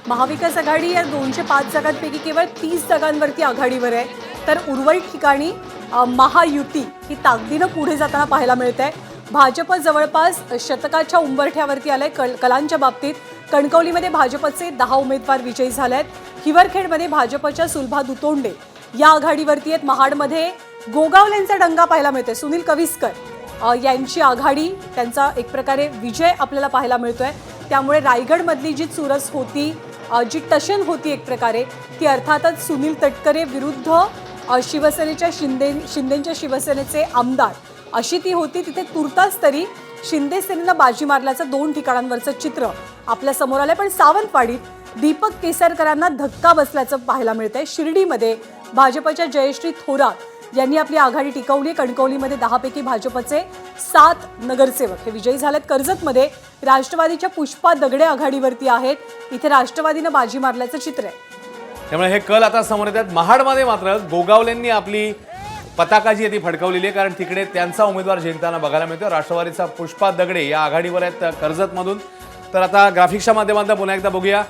महाविकास आघाडी या 205 जागांपैकी केवळ 30 जागांवरती आघाडीवर आहे, तर उर्वरित ठिकाणी महायुती ही ताकदीनं पुढे जाताना पाहायला मिळते. भाजप जवळपास शतकाच्या उंबरठ्यावरती आलंय. कलांच्या बाबतीत कणकवलीमध्ये भाजपचे 10 उमेदवार विजयी झाले आहेत. हिवरखेडमध्ये भाजपच्या सुलभा दुतोंडे या आघाडीवरती आहेत. महाडमध्ये गोगावलेंचा डंगा पाहायला मिळतोय. सुनील कविस्कर यांची आघाडी, त्यांचा एक प्रकारे विजय आपल्याला पाहायला मिळतोय. त्यामुळे रायगडमधली जी चुरस होती, जी टशन होती एक प्रकारे, ती अर्थातच सुनील तटकरे विरुद्ध शिवसेनेच्या शिंदेंच्या शिवसेनेचे आमदार अशी ती होती. तिथे तुर्तास तरी शिंदे सेनेनं बाजी मारल्याचं 2 ठिकाणांवरचं चित्र आपल्या समोर आलंय. पण सावंतवाडीत दीपक केसरकरांना धक्का बसल्याचं पाहायला मिळतंय. शिर्डीमध्ये भाजपच्या जयश्री थोरात यांनी आपली आघाडी टिकवली. कणकवलीमध्ये 10 पैकी भाजपचे 7 नगरसेवक हे विजयी झालेत. कर्जतमध्ये राष्ट्रवादीच्या पुष्पा दगडे आघाडीवरती आहेत. इथे राष्ट्रवादीनं बाजी मारल्याचं चित्र आहे. त्यामुळे हे कल आता समोर येतात. महाडमध्ये मात्र गोगावलेंनी आपली पताका जी आहे ती फडकवलेली आहे, कारण तिकडे त्यांचा उमेदवार जिंकताना बघायला मिळतो. राष्ट्रवादीचा पुष्पा दगडे या आघाडीवर आहेत कर्जतमधून. तर आता ग्राफिक्सच्या माध्यमातून पुन्हा एकदा बघूया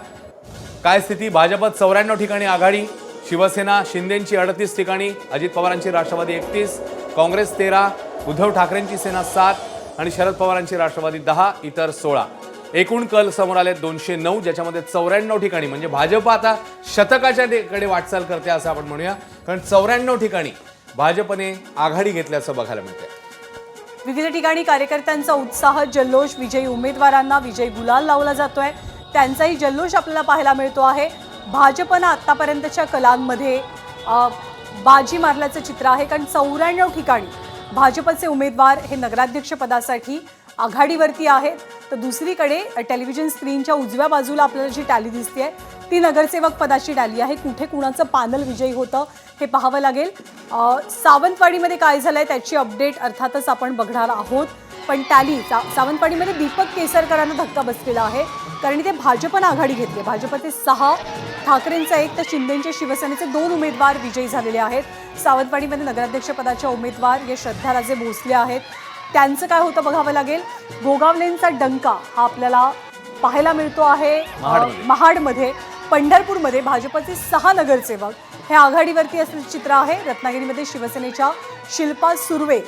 काय स्थिती. भाजपत 94 ठिकाणी आघाडी, शिवसेना शिंदेंची 38 ठिकाणी, अजित पवारांची राष्ट्रवादी 31, काँग्रेस 13, उद्धव ठाकरेंची सेना 7 आणि शरद पवारांची राष्ट्रवादी 10, इतर 16. एकूण कल समोर आले 209, ज्याच्यामध्ये 94 ठिकाणी म्हणजे भाजप आता शतकाच्या कडे वाटचाल करते असं आपण म्हणूया, कारण 94 ठिकाणी भाजपने आघाडी घेतल्याचं बघायला मिळतंय. विविध ठिकाणी कार्यकर्त्यांचा उत्साह, जल्लोष, विजयी उमेदवारांना विजय गुलाल लावला जातोय. त्यांचाही जल्लोष आपल्याला पाहायला मिळतो आहे. भाजपनं आतापर्यंतच्या कलांमध्ये बाजी मारल्याचं चित्र आहे, कारण 94 ठिकाणी भाजपचे उमेदवार हे नगराध्यक्ष पदासाठी आघाडीवरती आहेत. तर दुसरीकडे टेलिव्हिजन स्क्रीनच्या उजव्या बाजूला आपल्याला जी टॅली दिसते ती नगरसेवक पदाची टॅली आहे. कुठे कुणाचं पॅनल विजयी होतं हे पाहावं लागेल. सावंतवाडीमध्ये काय झालंय त्याची अपडेट अर्थातच आपण बघणार आहोत. पण टॅली सावंतवाडीमध्ये दीपक केसरकरांना धक्का बसलेला आहे, कारण इथे भाजपनं आघाडी घेतली. भाजपचे 6, ठाकरेंचा 1 तर शिंदेंच्या शिवसेनेचे 2 उमेदवार विजयी झालेले आहेत. सावंतवाडीमध्ये नगराध्यक्षपदाच्या उमेदवार या श्रद्धाराजे भोसले आहेत. त्यांचं काय होतं बघावं लागेल. गोगावलेंचा डंका हा आपल्याला पाहायला मिळतो आहे महाडमध्ये. पंढरपूरमध्ये भाजपचे 6 नगरसेवक हे आघाडीवरती असल्याचं चित्र आहे. रत्नागिरीमध्ये शिवसेनेच्या शिल्पा सुर्वे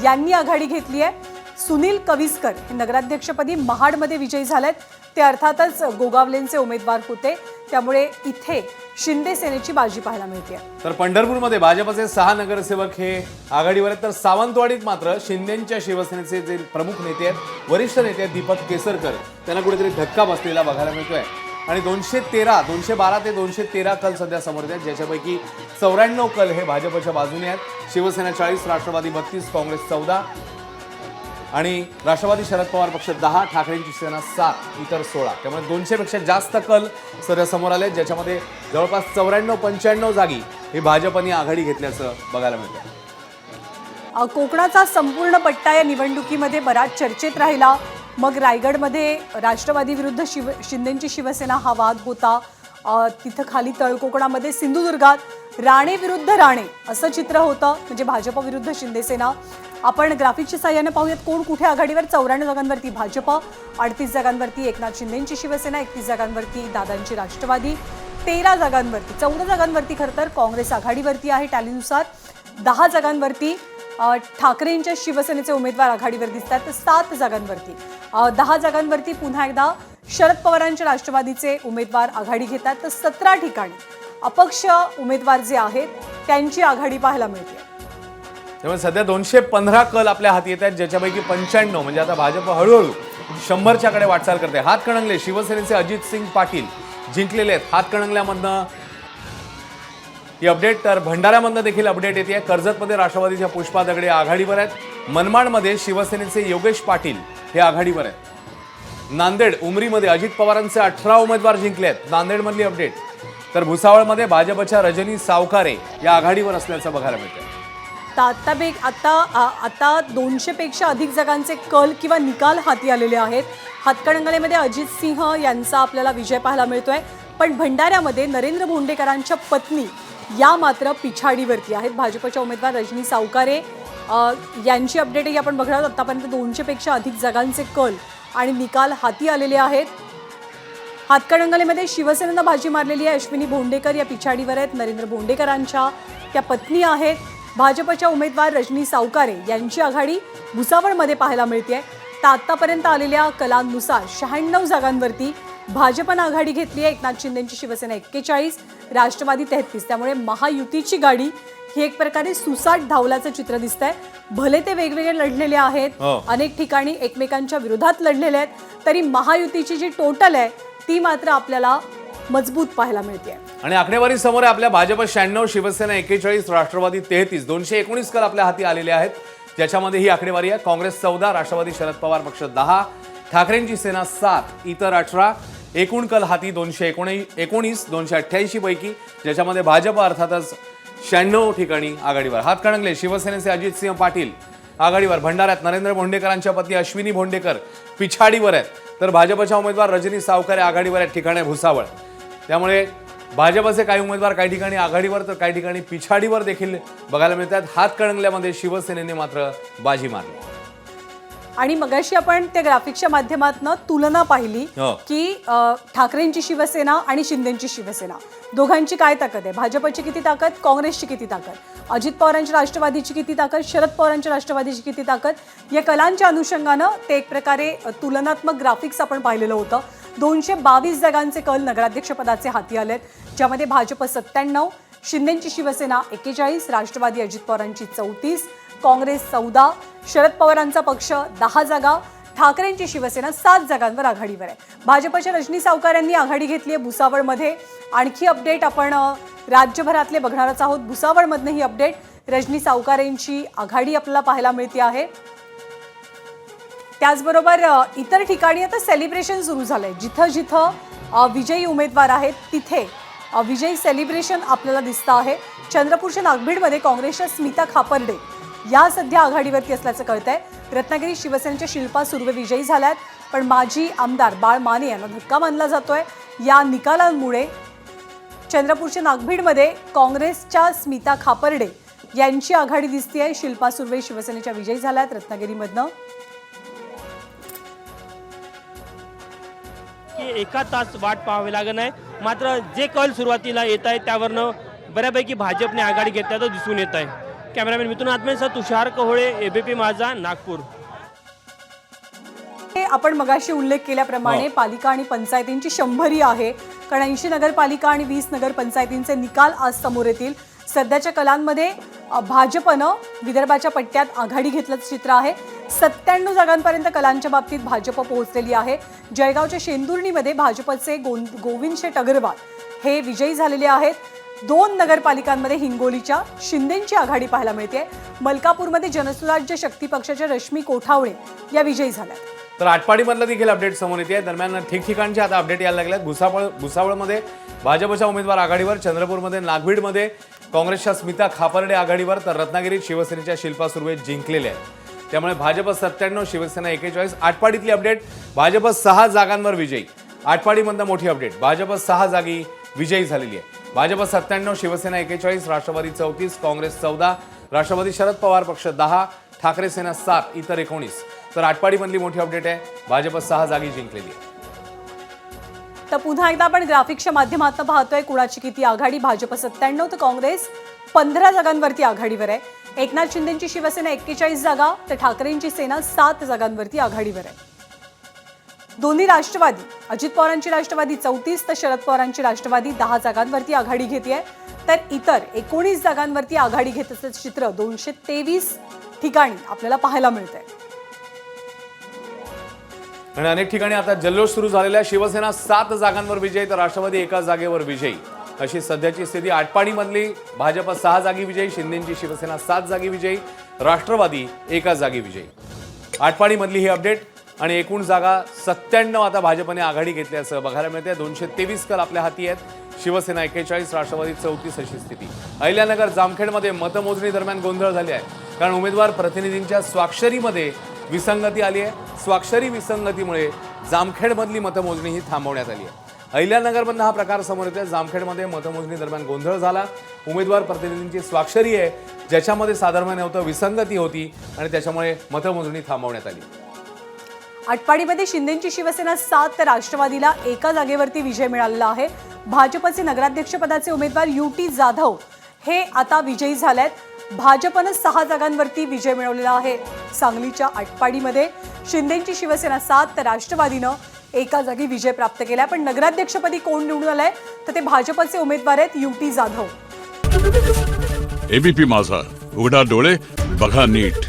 यांनी आघाडी घेतली आहे. सुनील कविस्कर हे नगराध्यक्षपदी महाडमध्ये विजयी झालेत. ते अर्थातच गोगावलेंचे उमेदवार होते. त्यामुळे इथे शिंदे सेनेची बाजी पाहायला मिळते. तर पंढरपूरमध्ये भाजपचे 6 नगरसेवक हे आघाडीवर आहेत. तर सावंतवाडीत मात्र शिंदेंच्या शिवसेनेचे जे प्रमुख नेते आहेत, वरिष्ठ नेते आहेत दीपक केसरकर, त्यांना कुठेतरी धक्का बसलेला बघायला मिळतोय. आणि 212 ते 213 कल सध्या समोर आहेत, ज्याच्यापैकी 94 कल हे भाजपच्या बाजूने आहेत. शिवसेना 40, राष्ट्रवादी 32, काँग्रेस 14 आणि राष्ट्रवादी शरद पवार पक्ष 10, ठाकरेंची सेना 7, इतर 16. त्यामुळे 200 पेक्षा जास्त कल सध्या समोर आले, ज्याच्यामध्ये जवळपास 94-95 जागी ही भाजपने आघाडी घेतल्याचं बघायला मिळतं. कोकणाचा संपूर्ण पट्टा या निवडणुकीमध्ये बराच चर्चेत राहिला. मग रायगडमध्ये राष्ट्रवादी विरुद्ध शिंदेंची शिवसेना हा वाद होता. तिथं खाली तळकोकणामध्ये सिंधुदुर्गात राणे विरुद्ध राणे असं चित्र होतं, म्हणजे भाजप विरुद्ध शिंदेसेना. आपण ग्राफिक्सच्या साहाय्याने पाहूयात कोण कुठे आघाडीवर. 94 जागांवरती भाजप, 38 जागांवरती एकनाथ शिंदेंची शिवसेना, 31 जागांवरती दादांची राष्ट्रवादी, 13 जागांवरती 14 जागांवरती खरं तर काँग्रेस आघाडीवरती आहे टॅलीनुसार. 10 जागांवरती ठाकरेंच्या शिवसेनेचे उमेदवार आघाडीवर दिसतात. तर 7 जागांवरती 10 जागांवरती पुन्हा एकदा शरद पवारांच्या राष्ट्रवादीचे उमेदवार आघाडी घेतात. तर 17 ठिकाणी अपक्ष उमेदवार जे आहेत त्यांची आघाडी पाहायला मिळते. त्यामुळे सध्या 215 कल आपल्या हाती येत आहेत, ज्याच्यापैकी 95 म्हणजे आता भाजप हळूहळू 100च्या कडे वाटचाल करते. हातकणंगले शिवसेनेचे अजित सिंग पाटील जिंकलेले आहेत. हातकणंगल्यामधनं ही अपडेट. तर भंडाऱ्यामधनं देखील अपडेट येते. कर्जतमध्ये राष्ट्रवादीच्या पुष्पा दगडे आघाडीवर आहेत. मनमाडमध्ये शिवसेनेचे योगेश पाटील हे आघाडीवर आहेत. नांदेड उमरीमध्ये अजित पवारांचे 18 उमेदवार जिंकले आहेत, नांदेडमधली अपडेट. तर भुसावळमध्ये भाजपच्या रजनी सावकारे या आघाडीवर असल्याचं बघायला मिळतं. आता 200 पेक्षा अधिक जागांचे कल किंवा निकाल हाती आलेले आहेत. हातकणंगलेमध्ये अजित सिंह यांचा आपल्याला विजय पाहायला मिळतोय. पण भंडाऱ्यामध्ये नरेंद्र भोंडेकरांच्या पत्नी या मात्र पिछाडीवरती आहेत. भाजपच्या उमेदवार रजनी सावकारे यांची अपडेटही आपण बघणार आहोत. आतापर्यंत 200 पेक्षा अधिक जागांचे कल आणि निकाल हाती आलेले आहेत. हातकणंगलेमध्ये शिवसेनेनं बाजी मारलेली आहे। अश्विनी भोंडेकर या पिछाडीवर आहेत। नरेंद्र भोंडेकरांच्या त्या पत्नी आहेत। भाजपच्या उमेदवार रजनी सावकारे यांची आघाडी भुसावळमध्ये पाहायला मिळते। तर आतापर्यंत आलेल्या कलांनुसार 96 जागांवरती भाजपनं आघाडी घेतली आहे। एकनाथ शिंदेंची शिवसेना 41, राष्ट्रवादी 33। त्यामुळे महायुतीची गाडी ही एक प्रकारे सुसाट धावल्याचं चित्र दिसतंय। भले ते वेगवेगळे लढलेले आहेत, अनेक ठिकाणी एकमेकांच्या विरोधात लढलेले आहेत, तरी महायुतीची जी टोटल आहे ती मात्र आपल्याला मजबूत पाहायला मिळते। आणि आकडेवारी समोर आहे आपल्या भाजप 96, शिवसेना 41, राष्ट्रवादी 33, 219 कल आपल्या हाती आलेले आहेत, ज्याच्यामध्ये ही आकडेवारी आहे। काँग्रेस 14, राष्ट्रवादी शरद पवार पक्ष 10, ठाकरेंची सेना 7, इतर 18, एकूण कल हाती 219, 288 पैकी, ज्याच्यामध्ये भाजप अर्थातच 96 ठिकाणी आघाडीवर। हातकणंगले शिवसेनेचे अजितसिंह पाटील आघाडीवर, भंडाऱ्यात नरेंद्र भोंडेकरांच्या पत्नी अश्विनी भोंडेकर पिछाडीवर आहेत, तर भाजपच्या उमेदवार रजनी सावकारे आघाडीवर आहेत, ठिकाणे भुसावळ। त्यामुळे भाजपचे काही उमेदवार काही ठिकाणी आघाडीवर तर काही ठिकाणी पिछाडीवर देखील बघायला मिळतात। हातकणंगल्यामध्ये शिवसेनेने मात्र बाजी मारली। आणि मगाशी आपण त्या ग्राफिक्सच्या माध्यमातून तुलना पाहिली की ठाकरेंची शिवसेना आणि शिंदेंची शिवसेना दोघांची काय ताकद आहे, भाजपची किती ताकद, काँग्रेसची किती ताकद, अजित पवारांच्या राष्ट्रवादीची किती ताकद, शरद पवारांच्या राष्ट्रवादीची किती ताकद, या कलांच्या अनुषंगानं ते एक प्रकारे तुलनात्मक ग्राफिक्स आपण पाहिलेलं होतं। 222 जागांचे कल नगराध्यक्षपदाचे हाती आलेत, ज्यामध्ये भाजप 97, शिंदेंची शिवसेना 41, राष्ट्रवादी अजित पवारांची 34, काँग्रेस 14, शरद पवारांचा पक्ष 10 जागा, ठाकरेंची शिवसेना 7 जागांवर आघाडीवर आहे। भाजपच्या रजनी सावकार यांनी आघाडी घेतली आहे भुसावळमध्ये। आणखी अपडेट आपण राज्यभरातले बघणारच आहोत। भुसावळमधनं ही अपडेट रजनी सावकारेंची आघाडी आपल्याला पाहायला मिळते आहे। त्याचबरोबर इतर ठिकाणी आता सेलिब्रेशन सुरू झालंय। जिथं जिथं विजयी उमेदवार आहेत तिथे विजयी सेलिब्रेशन आपल्याला दिसतं आहे। चंद्रपूरच्या नागभीडमध्ये काँग्रेसच्या स्मिता खापर्डे या सध्या आघाडीवरती असल्याचं कळतंय। रत्नागिरी शिवसेनेच्या शिल्पा सुर्वे विजयी झाल्यात, पण माजी आमदार बाळ माने यांना धक्का मानला जातोय। या निकालांमुळे चंद्रपूरच्या नागभीडमध्ये काँग्रेसच्या स्मिता खापर्डे यांची आघाडी दिसतेय। शिल्पा सुर्वे शिवसेनेच्या विजयी झाल्यात रत्नागिरीमधनं। एका तास वाट पाहावी लागत नाही, मात्र जे कल सुरुवातीला येत आहे त्यावरनं बऱ्यापैकी भाजपने आघाडी घेतल्याचं दिसून येत आहे। कॅमेरामॅन मिथुन आत्मेसह तुषार कहोळे, एबीपी माझा, नागपूर। आपण मगाशी उल्लेख केल्याप्रमाणे पालिका आणि पंचायतींची 100 आहे, कारण 80 नगरपालिका आणि 20 नगरपंचायतींचे निकाल आज समोर येतील। सध्याच्या कलांमध्ये भाजपनं विदर्भाच्या पट्ट्यात आघाडी घेतल्याचं चित्र आहे। 97 जागांपर्यंत कलांच्या बाबतीत भाजप पोहोचलेली आहे। जळगावच्या शेंदुर्णीमध्ये भाजपचे गोविंद शेठ अग्रवाल हे विजयी झालेले आहेत। 2 नगरपालिकांमध्ये हिंगोलीच्या शिंदेंची आघाडी पाहायला मिळते। मलकापूरमध्ये जनसुराज्य शक्ती पक्षाच्या रश्मी कोठावळे या विजयी झाल्या। तर आटपाडीमधलं देखील अपडेट समोर येते। दरम्यान ठिकठिकाणचे आता अपडेट यायला लागल्यात। भुसावळमध्ये भाजपच्या उमेदवार आघाडीवर, चंद्रपूरमध्ये नागभीडमध्ये काँग्रेसच्या स्मिता खापर्डे आघाडीवर, तर रत्नागिरीत शिवसेनेच्या शिल्पा सुर्वे जिंकलेले आहेत। त्यामुळे भाजप 97, शिवसेना 41। आटपाडीतली अपडेट, भाजप 6 जागांवर विजयी। आटपाडीमधनं मोठी अपडेट, भाजप 6 जागी विजयी झालेली आहे। भाजप 97, शिवसेना 41, राष्ट्रवादी 34, काँग्रेस 14, राष्ट्रवादी शरद पवार पक्ष 10, ठाकरे सेना 7, इतर 19। तर आटपाडीमधली मोठी अपडेट आहे, भाजप 6 जागी जिंकलेली आहे। तर पुन्हा एकदा आपण ग्राफिक्सच्या माध्यमातून पाहतोय कुणाची किती आघाडी। भाजप 97 तर काँग्रेस 15 जागांवरती आघाडीवर आहे। एकनाथ शिंदेंची शिवसेना 41 जागा, तर ठाकरेंची सेना 7 जागांवरती आघाडीवर आहे। दोन्ही राष्ट्रवादी, अजित पवारांची राष्ट्रवादी 34 तर शरद पवारांची राष्ट्रवादी 10 जागांवरती आघाडी घेतेय, तर इतर 19 जागांवरती आघाडी घेत असल्याचं चित्र 223 ठिकाणी आपल्याला पाहायला मिळतंय। आणि अनेक ठिकाणी आता जल्लोष सुरू झालेला आहे। शिवसेना 7 जागांवर विजयी, तर राष्ट्रवादी 1 जागेवर विजयी, अशी सध्याची स्थिती। आटपाडीमधली भाजप 6 जागी विजयी, शिंदेंची शिवसेना 7 जागी विजयी, राष्ट्रवादी 1 जागी विजयी। आटपाडीमधली ही अपडेट। आणि एकूण जागा 97 आता भाजपने आघाडी घेतल्याचं बघायला मिळते। 223 कल आपल्या हाती आहेत। शिवसेना 41, राष्ट्रवादी 34 अशी स्थिती। अहिल्यानगर जामखेडमध्ये मतमोजणी दरम्यान गोंधळ झाले आहे, कारण उमेदवार प्रतिनिधींच्या स्वाक्षरीमध्ये विसंगती आली आहे। स्वाक्षरी विसंगतीमुळे जामखेडमधली मतमोजणी ही थांबवण्यात आली आहे। अहिल्यानगरमधनं हा प्रकार समोर येतोय। जामखेडमध्ये मतमोजणी दरम्यान गोंधळ झाला। उमेदवार प्रतिनिधींची स्वाक्षरी आहे ज्याच्यामध्ये साधर्म्य नव्हतं, विसंगती होती, आणि त्याच्यामुळे मतमोजणी थांबवण्यात आली। आटपाडीमध्ये शिंदेची शिवसेना 7 तर राष्ट्रवादीला एका जागेवरती विजय मिळालेला आहे. भाजपचे नगराध्यक्षपदाचे उमेदवार युटी जाधव हे आता विजयी झालेत. भाजपनं 6 जागांवरती विजय मिळवलेला आहे. सांगलीच्या आटपाडीमध्ये शिंदेची शिवसेना 7 तर राष्ट्रवादीनं एका जागी विजय प्राप्त केलाय. पण नगराध्यक्षपदी कोण निवडून आलंय तर ते भाजपचे उमेदवार आहेत युटी जाधव. एबीपी माझा, उघडा डोळे बघा नीट.